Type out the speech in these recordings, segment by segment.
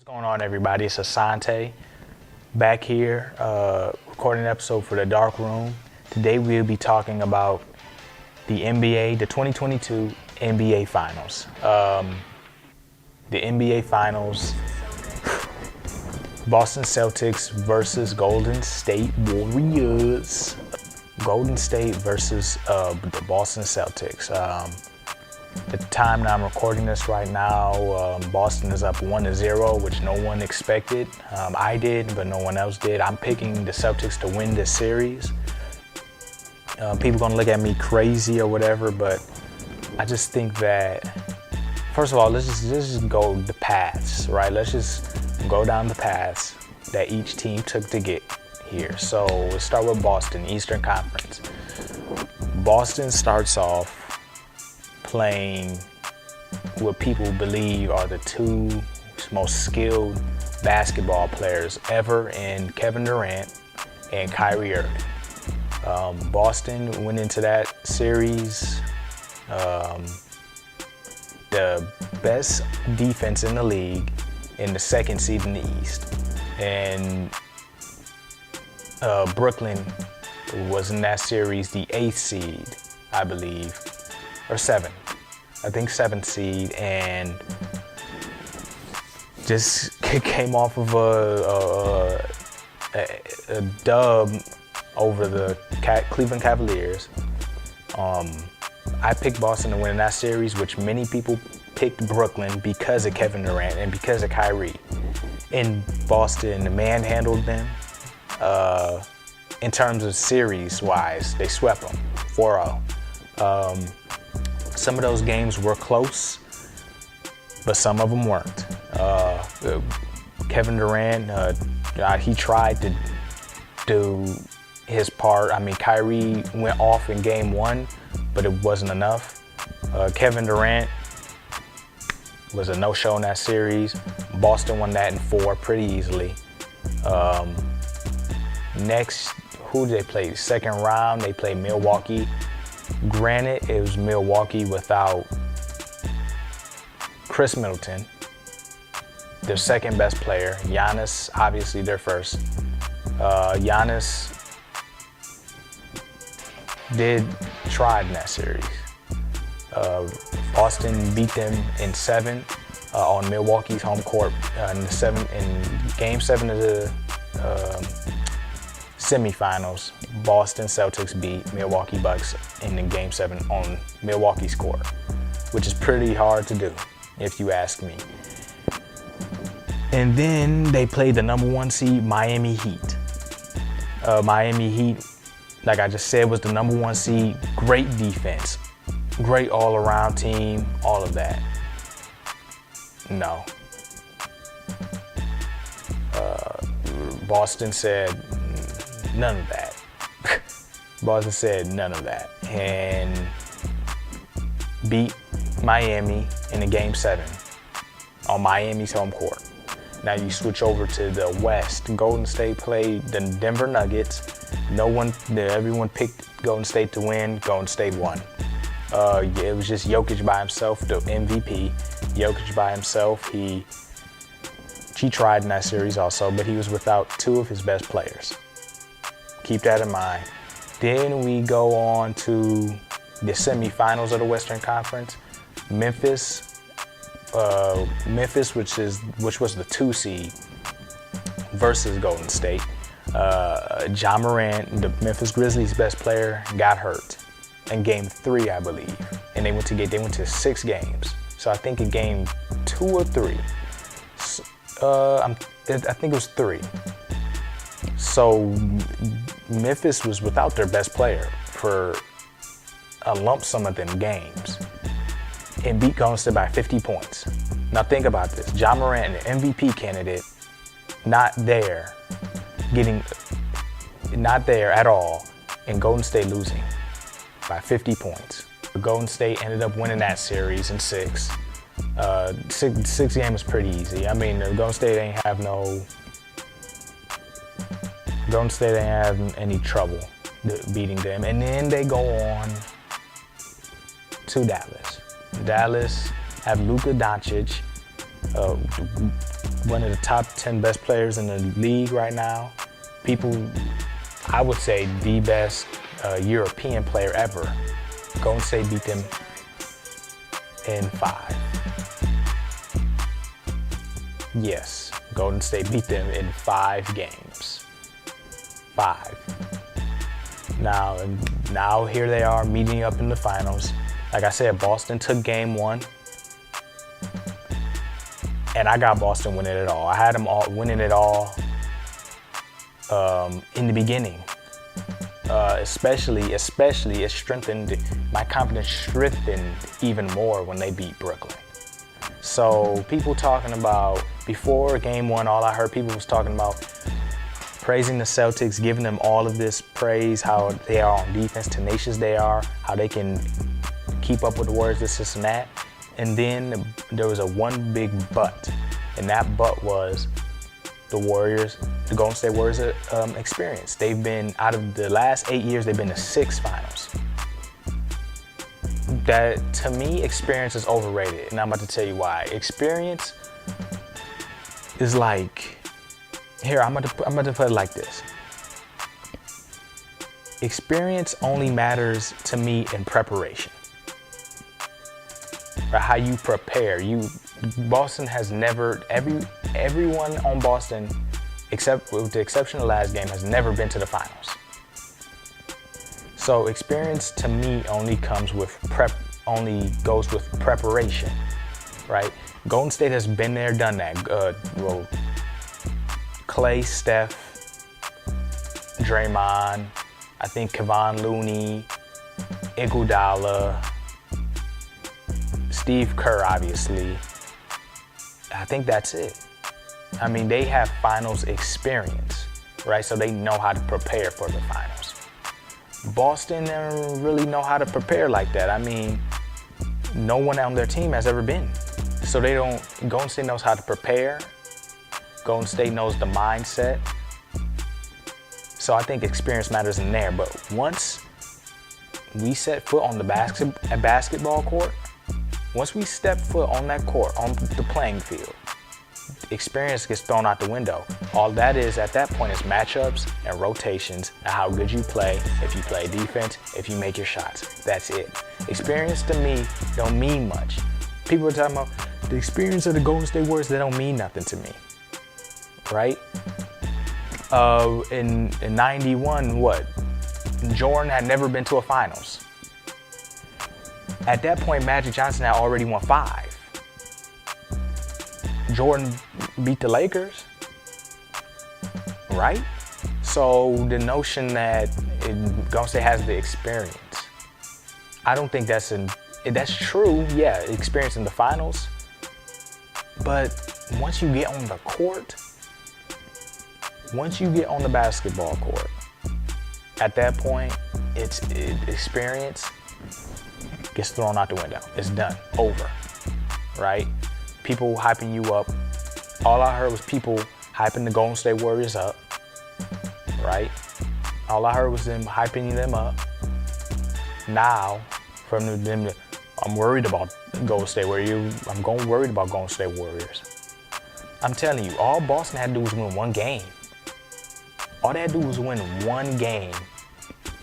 What's going on, everybody? It's Asante back here, recording an episode for the Dark Room. Today we'll be talking about the NBA, the 2022 NBA Finals. The NBA Finals, Boston Celtics versus Golden State Warriors. Golden State versus the Boston Celtics. At the time that I'm recording this right now, Boston is up 1-0, which no one expected. I did, but no one else did. I'm picking the Celtics to win this series. People gonna look at me crazy or whatever, but I just think that, first of all, let's just go the paths, right? Let's just go down the paths that each team took to get here. So let's start with Boston, Eastern Conference. Boston starts off playing what people believe are the two most skilled basketball players ever in Kevin Durant and Kyrie Irving. Boston went into that series the best defense in the league in the second seed in the East. And Brooklyn was in that series the 8th seed, I believe, or 7th. I think 7th seed, and just came off of a dub over the Cleveland Cavaliers. I picked Boston to win in that series, which many people picked Brooklyn because of Kevin Durant and because of Kyrie. In Boston, manhandled them. In terms of series-wise, they swept them 4-0. Some of those games were close, but some of them weren't. Kevin Durant, he tried to do his part. I mean, Kyrie went off in game 1, but it wasn't enough. Kevin Durant was a no-show in that series. Boston won that in 4 pretty easily. Next, who did they play? Second round, they played Milwaukee. Granted, it was Milwaukee without Chris Middleton, their second best player. Giannis, obviously their first. Giannis did try in that series. Boston beat them in 7 on Milwaukee's home court in Game 7 of the semifinals. Boston Celtics beat Milwaukee Bucks in the Game 7 on Milwaukee's court, which is pretty hard to do, if you ask me. And then they played the number 1 seed, Miami Heat. Miami Heat, like I just said, was the number 1 seed. Great defense, great all-around team, all of that. No. Boston said none of that. Boston said none of that and beat Miami in the Game 7 on Miami's home court. Now you switch over to the West. Golden State played the Denver Nuggets. Everyone picked Golden State to win. Golden State won. It was just Jokic by himself, the MVP. Jokic by himself. He tried in that series also, but he was without 2 of his best players. Keep that in mind. Then we go on to the semifinals of the Western Conference. Memphis, which was the 2 seed, versus Golden State. Ja Morant, the Memphis Grizzlies' best player, got hurt in Game 3, I believe, and they went to 6 games. So I think in Game 2 or 3, I think it was 3. So Memphis was without their best player for a lump sum of them games and beat Golden State by 50 points. Now think about this. Ja Morant, the MVP candidate, not there at all, and Golden State losing by 50 points. Golden State ended up winning that series in 6. 6 games was pretty easy. I mean, Golden State ain't have any trouble beating them. And then they go on to Dallas. Dallas have Luka Doncic, one of the top 10 best players in the league right now. I would say the best European player ever. Golden State beat them in 5. Yes, Golden State beat them in 5 games. 5. Now here they are meeting up in the finals. Like I said, Boston took game 1. And I got Boston winning it all. I had them all winning it all in the beginning. Especially it strengthened, my confidence strengthened even more when they beat Brooklyn. So people talking about, before game 1, all I heard people was talking about praising the Celtics, giving them all of this praise, how they are on defense, tenacious they are, how they can keep up with the Warriors, this and that. And then there was one big but, and that but was the Golden State Warriors experience. They've been, out of the last 8 years, they've been to 6 finals. That, to me, experience is overrated, and I'm about to tell you why. Experience is like, here, I'm about to put it like this. Experience only matters to me in preparation. Or how you prepare. Boston has never, everyone on Boston, except with the exception of the last game, has never been to the finals. So experience to me only goes with preparation, right? Golden State has been there, done that. Clay, Steph, Draymond, I think Kevon Looney, Iguodala, Steve Kerr, obviously. I think that's it. I mean, they have finals experience, right? So they know how to prepare for the finals. Boston don't really know how to prepare like that. I mean, no one on their team has ever been. So Golden State knows how to prepare. Golden State knows the mindset. So I think experience matters in there. But once we set foot on the basketball court, once we step foot on that court, on the playing field, experience gets thrown out the window. All that is at that point is matchups and rotations and how good you play, if you play defense, if you make your shots. That's it. Experience to me don't mean much. People are talking about the experience of the Golden State Warriors, they don't mean nothing to me, right? In 91, what? Jordan had never been to a finals. At that point, Magic Johnson had already won 5. Jordan beat the Lakers, right? So the notion that Golden State has the experience, I don't think that's true. Yeah, experience in the finals. But once you get on the court, once you get on the basketball court, at that point, experience gets thrown out the window. It's done, over, right? People hyping you up. All I heard was people hyping the Golden State Warriors up, right? All I heard was them hyping them up. Now, from them, I'm worried about Golden State Warriors. I'm worried about Golden State Warriors. I'm telling you, all Boston had to do was win 1 game. All they had to do was win 1 game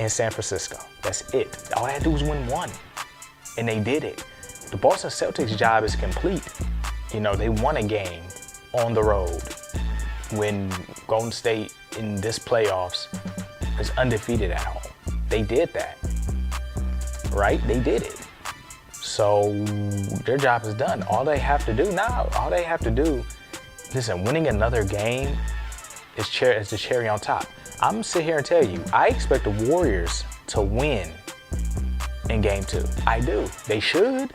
in San Francisco. That's it. All they had to do was win 1. And they did it. The Boston Celtics job is complete. You know, they won a game on the road when Golden State in this playoffs is undefeated at home. They did that, right? They did it. So their job is done. All they have to do now, listen, winning another game is the cherry on top. I'm gonna sit here and tell you, I expect the Warriors to win in game 2. I do. They should.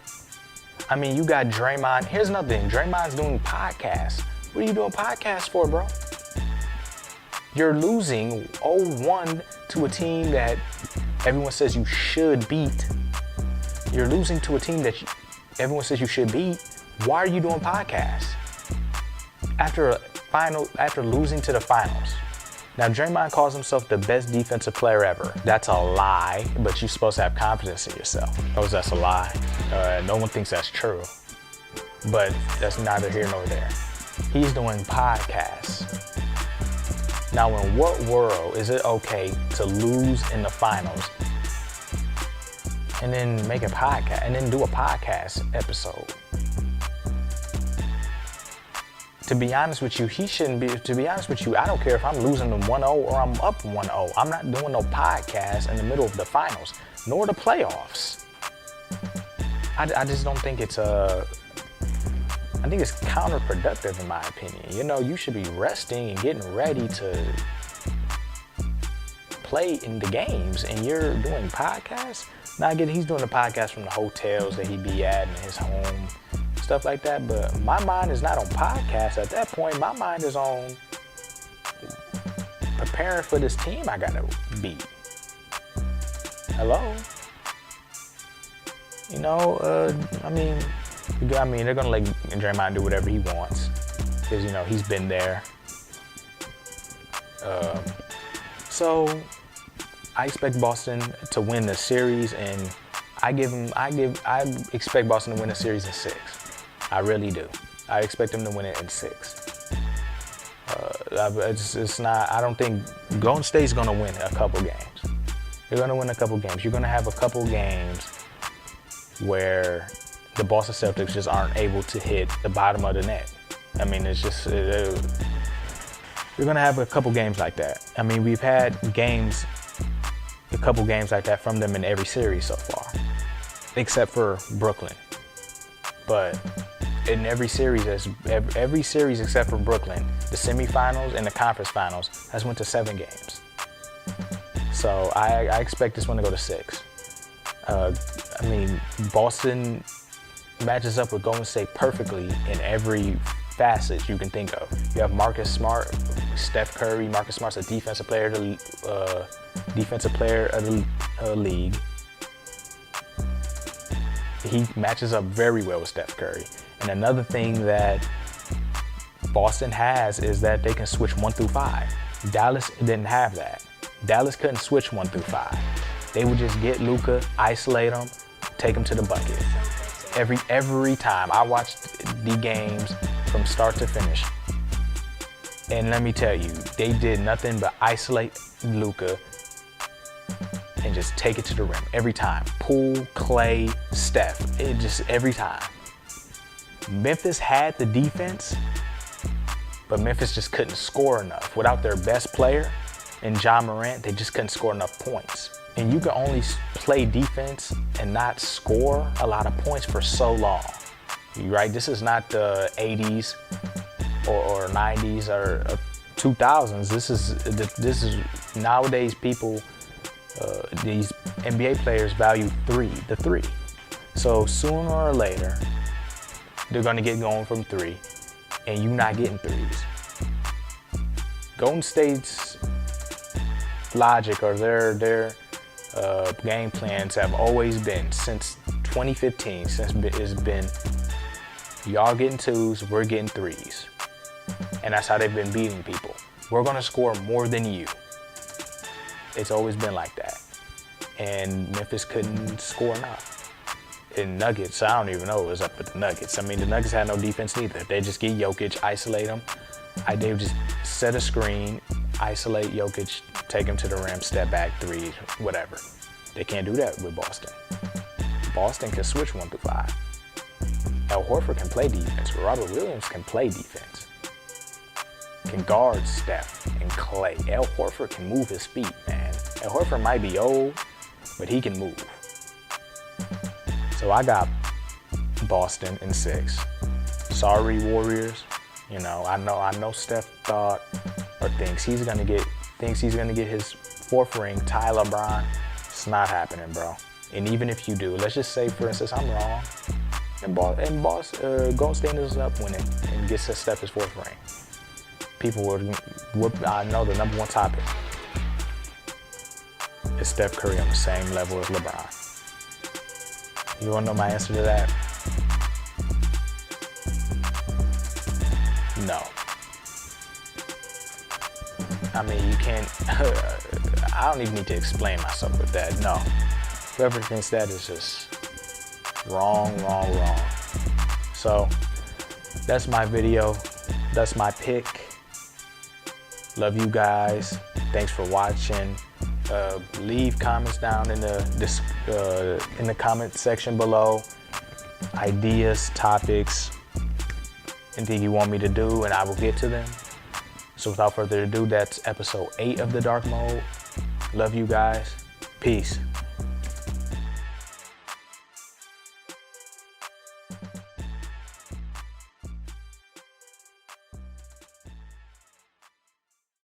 I mean, you got Draymond. Here's another thing. Draymond's doing podcasts. What are you doing podcasts for, bro? You're losing 0-1 to a team that everyone says you should beat. You're losing to a team that everyone says you should beat. Why are you doing podcasts? After losing to the finals. Now, Draymond calls himself the best defensive player ever. That's a lie, but you're supposed to have confidence in yourself. That's a lie. No one thinks that's true, but that's neither here nor there. He's doing podcasts. Now, in what world is it okay to lose in the finals and then make a podcast and then do a podcast episode? To be honest with you, he shouldn't be. To be honest with you, I don't care if I'm losing them 1-0 or I'm up 1-0. I'm not doing no podcast in the middle of the finals, nor the playoffs. I just don't think it's I think it's counterproductive in my opinion. You know, you should be resting and getting ready to play in the games, and you're doing podcasts. Now again, he's doing the podcast from the hotels that he be at in his home, stuff like that. But my mind is not on podcasts at that point. My mind is on preparing for this team I gotta beat. Hello? You know, I mean, they're gonna let Draymond do whatever he wants, because you know he's been there. So I expect Boston to win the series, and I expect Boston to win the series in 6. I really do. I expect them to win it in 6. It's not. I don't think Golden State's gonna win a couple games. They're gonna win a couple games. You're gonna have a couple games where the Boston Celtics just aren't able to hit the bottom of the net. I mean, it's just, you're gonna have a couple games like that. I mean, we've had a couple games like that from them in every series so far, except for Brooklyn. But in every series except for Brooklyn, the semifinals and the conference finals has went to 7 games. So I expect this one to go to 6. I mean, Boston matches up with Golden State perfectly in every facet you can think of. You have Marcus Smart, Steph Curry. Marcus Smart's a defensive player of the league. He matches up very well with Steph Curry. And another thing that Boston has is that they can switch 1 through 5. Dallas didn't have that. Dallas couldn't switch 1 through 5. They would just get Luka, isolate him, take him to the bucket. Every time I watched the games from start to finish, and let me tell you, they did nothing but isolate Luka and just take it to the rim every time. Poole, Clay, Steph, it just every time. Memphis had the defense, but Memphis just couldn't score enough. Without their best player and John Morant, they just couldn't score enough points. And you can only play defense and not score a lot of points for so long, right? This is not the 80s or 90s or 2000s. This is nowadays people, these NBA players value the three. So sooner or later, they're gonna get going from 3, and you're not getting 3s. Golden State's logic or their game plans have always been, since 2015, it's been y'all getting 2s, we're getting 3s. And that's how they've been beating people. We're gonna score more than you. It's always been like that. And Memphis couldn't score enough. In Nuggets, I don't even know what was up with the Nuggets. I mean, the Nuggets had no defense neither. They just get Jokic, isolate him. They would just set a screen, isolate Jokic, take him to the rim, step back, 3, whatever. They can't do that with Boston. Boston can switch 1 through 5. Al Horford can play defense. Robert Williams can play defense. Can guard Steph and Clay. Al Horford can move his feet, man. Al Horford might be old, but he can move. So I got Boston in 6. Sorry, Warriors. You know, I know Steph thought or thinks he's gonna get his 4th ring, tie LeBron. It's not happening, bro. And even if you do, let's just say, for instance, I'm wrong, and Golden State ends up winning and gets Steph his 4th ring. People would, I know the number 1 topic is Steph Curry on the same level as LeBron. You wanna know my answer to that? No. I mean, you can't, I don't even need to explain myself with that. No. Whoever thinks that is just wrong. So that's my video. That's my pick. Love you guys. Thanks for watching. Leave comments down in the comment section below. Ideas, topics, anything you want me to do, and I will get to them. So without further ado, that's episode 8 of The Dark Mode. Love you guys. Peace.